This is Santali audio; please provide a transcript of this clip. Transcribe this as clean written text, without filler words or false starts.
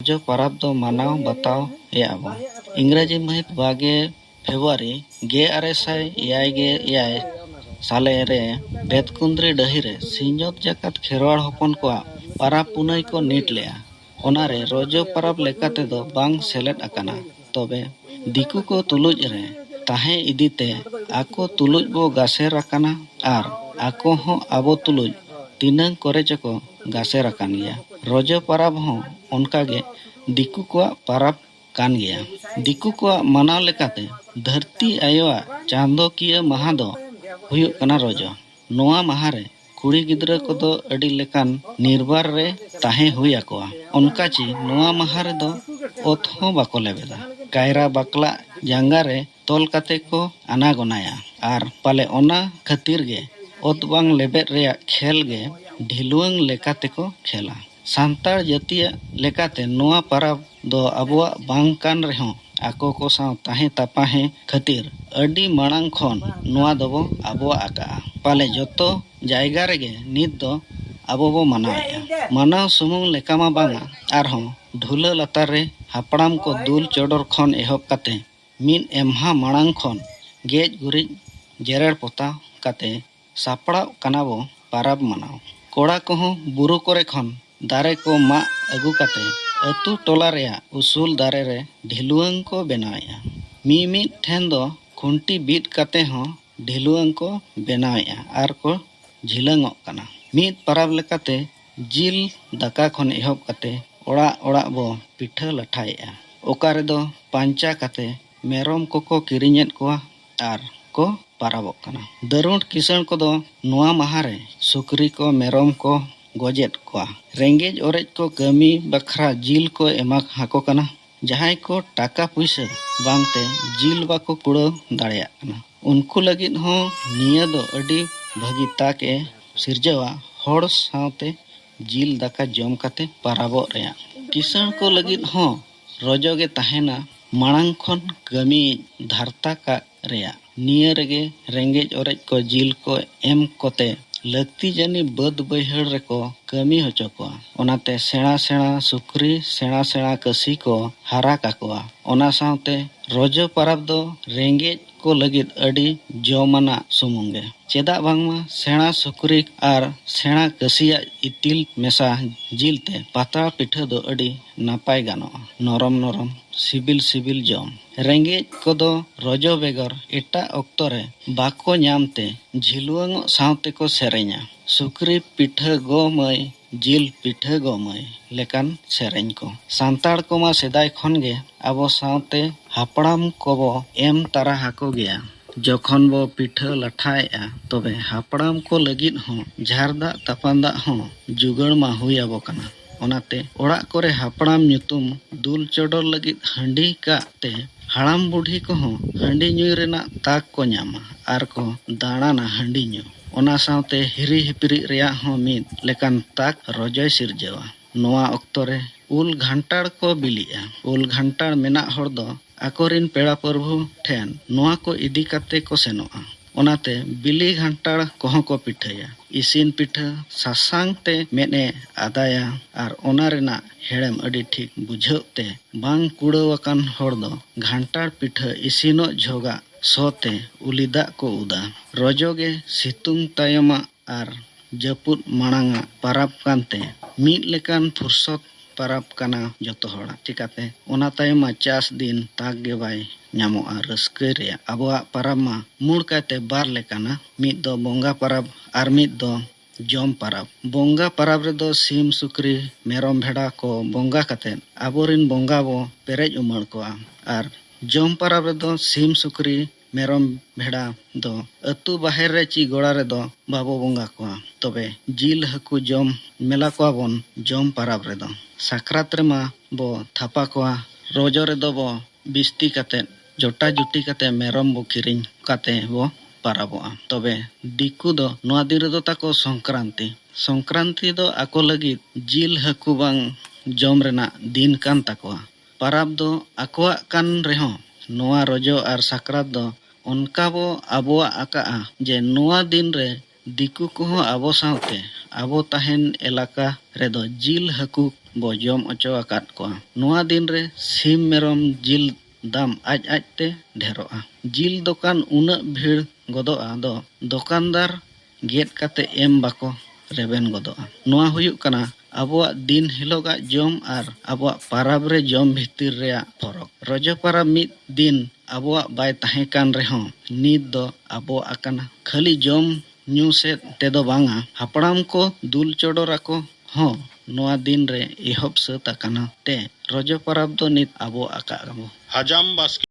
ᱨᱚᱡᱚ ᱯᱟᱨᱟᱵᱽ ᱫᱚ ᱢᱟᱱᱟᱣ ᱵᱟᱛᱟᱣ ᱮᱜᱼᱟ ᱵᱚ। ᱤᱝᱨᱮᱡᱤ ᱢᱟᱹᱦᱤᱛ 20 ᱯᱷᱮᱵᱽᱨᱩᱣᱟᱨᱤ 1966 साले रे बेतकुंद्री डही रे सिंजोत जकात खेरवाड़ हपन कोआ पाराब पुनई को नीट लेआ ओनारे रोजो पाराब लेकाते दो बांग सेलेद अकाना तबे दिकु को तुलुज रे ताहे इदीते आको तुलुज बो गासेर अकाना आर आको हो आबो तुलुज तिनंग करे चको गासेर अकान गया रोजो पाराब हो उनका गे दिकु को पाराब कान गया दिकु को मनाव लेकाते धरती आयोआ चांदो किया महा दो हुयुग कना रोजो नोआ महा रे कुड़ी गिद्रा को दो अडी लेकान निर्बार रे ताहे हुई आकोआ उनका ची नोआ महा रे दो ओत हो बाको लेबेदा कायरा बाकला जांगा रे तोल काते को आना गोनाया आर पाले ओना खातिर गे ओत बांग लेबेद रे खेल गे ढिलुआंग लेकाते को खेला सांतार जातीय लेकाते नोआ पाराब दो अबुआ बांग कान रे हों आको को साव ताहे तापाहे खातिर अडी मांग खन नोआ दबो अबुआ आका पाले जतो जायगा रेगे नित दो अबो बो मनावेया मनाव सुमुंग लेकामा बांगा आरहों ढुला लतार रे हापड़ाम को दुल चोडर खन एहब काते मिन एमहा मांग खन गेज गुरिज जेरेड़ पोता काते सापड़ा कनाबो पाराब मनाव कोड़ा कोहों बुरु कोरे खन दारे को मा अगु काते अतु टोला रेया उसूल दारे रे ढिलुआंग को बनावेया मी ठेन दो खुंटी बीट काते हों ढिलुआंग को बनावेया आर को झिलंगों कना मीत पाराब लेकाते जिल दाका खन एहब काते ओड़ा ओड़ा बो पिठा लठाएया ओकारे दो पांचा काते मेरोम को किरिഞ്ഞेत कोआ आर को पाराबोक कना दरुंट किसण को दो नोआ महारे सुकरी को मेरोम को गोजेत कोआ रेंगेज ओरेज को कमी बखरा जिल को एमा हाको कना जहां को टाका पैसा बांगते जिल बाको कुड़ो दाड़िया कना उनको लगित हो निया दो अडी भागी ताके सिरजवा होड़ सावते जिल दाका जम काते पाराबो रेया किसण को लगित हो रोजोगे ताहेना मांग खन कमी धारता का रेया निया रेगे रेंगेज ओरेज को जिल को एम कोते लगती जानी बद बैहड़ रेको कमी होचो कोआ ओनाते सेणा सेणा सुक्री सेणा सेणा कसी को हारा काकोआ ओना सावते रोजो पाराब दो रेंगेज को लगित अडी जोमाना सुमुंगे चेदा बांगमा सेणा सुक्री आर सेणा कसिया इतिल मेसा जिलते पाता पिठा दो अडी नापाय गानो नरम नरम सिबिल सिबिल जम रेंगेज को दो रोजो बेगर एटा ऑक्टोरे बाको न्यामते झिलुआंग सावते को सेरेኛ सुक्री पिठा गो मई जिल पिठा गो मई लेकान सेरेñ को सांताड़ को मा सेदाय खनगे आबो सावते हापड़ाम कोबो एम तारा हाको गया जखन बो पिठा लठाएआ तबे हापड़ाम को लगित हो झारदा तापांदा हो जुगड़ मा हुई आबो कना ओनाते ओड़ा कोरे हापड़ाम ᱧᱩᱛᱩᱢ दुल चोडर लगित हंडी काते हाड़ाम बुढ़ी को हो हंडी ᱧᱩᱭ रेना ताक को ᱧᱟᱢᱟ आर को दाणाना हंडी ᱧᱩ ओना सावते हिरी हिपरी रेया हो मिद लेकान ताक रोजय सिरजवा नोआ ऑक्टो रे उल घंटाड़ को बिलिया उल घंटाड़ मेना हर दो आकोरिन पेड़ा प्रभु ठेन नोआ को इदी काते को सेनोआ ओनाते बिली घंटाड़ कोहों को पिठाया इसिन पिठा सासांग ते मेने आदाया आर ओना रेना हेड़म अडी ठीक बुझाते बांग कुड़ावकान हर दो घंटाड़ पिठा इसिनो झोगा सोते उलिदा को उदा रोजोगे सितुंग तायमा आर जपुद मांगा पाराब कानते मिद लेकान फुरसत पाराब काना जतो हड़ा चिकाते ओना तायमा चास दिन ताक गे बाय ᱧᱟᱢᱚᱜᱼᱟ ᱨᱟᱹᱥᱠᱟᱹ ᱨᱮᱭᱟᱜ ᱟᱵᱚᱣᱟᱜ ᱯᱟᱨᱟᱵᱽ ᱢᱟ ᱢᱩᱲ ᱠᱟᱭᱛᱮ ᱵᱟᱨ ᱞᱮᱠᱟᱱᱟ ᱢᱤᱫ ᱫᱚ ᱵᱚᱸᱜᱟ ᱯᱟᱨᱟᱵᱽ ᱟᱨ ᱢᱤᱫ ᱫᱚ ᱡᱚᱢ ᱯᱟᱨᱟᱵᱽ ᱵᱚᱸᱜᱟ ᱯᱟᱨᱟᱵᱽ ᱨᱮᱫᱚ ᱥᱤᱢ ᱥᱩᱠᱨᱤ ᱢᱮᱨᱚᱢ ᱵᱷᱮᱰᱟ ᱠᱚ ᱵᱚᱸᱜᱟ ᱠᱟᱛᱮ ᱟᱵᱚᱨᱤᱱ ᱵᱚᱸᱜᱟ ᱵᱚ ᱯᱮᱨᱮᱡ ᱩᱢᱟᱹᱲ ᱠᱚᱣᱟ ᱟᱨ ᱡᱚᱢ ᱯᱟᱨᱟᱵᱽ ᱨᱮᱫᱚ ᱥᱤᱢ ᱥᱩᱠᱨᱤ मेरम भेड़ा दो अतु बाहर रे ची गोड़ा रे दो बाबो बोंगा कोआ तबे जिल हकु जम मेला कोआ बोन जम पाराब रे दो साकरात रे मा बो थापा कोआ रोजो रे दो बो बिस्ती काते जोटा जुटी काते मेरम बो किरिñ काते बो पाराबोआ तबे दिकु दो नोआ दिन रे दो ताको संक्रांति दो आको लगी जिल हकु बांग जम रेना दिन कान ताकोआ पाराब दो आकोआ कान रेहो नोआ रोजो आर साकरात दो उनका बो आबोआ आका जे नोआ दिन रे दिकु को आबो सावते आबो ताहेन एलाका रे दो जिल हकु बो जम ओचो आकाद कोआ। नोआ दिन रे सिम मेरम जिल दाम आज आज ते ढेरोआ। जिल दोकान उनक भीड़ गदोआ दो दोकानदार गेट काते एम बाको रेबेन गदोआ। नोआ हुयुक कना आबोआक दिन हिलोगा जम आर आबोआक पाराब रे जम भितिर रे फरक। रजो पाराब मिद दिन आबोआक बाय ताहें कान रेहों नित दो आबोआक आकाना। खाली जम ᱧᱩ सेद तेदो बांगा हापड़ाम को दुल चोडोर आको हों नोआ दिन रे एहब सत आकाना ते रजो पाराब दो नित आबो आका आबो। हजाम बास्के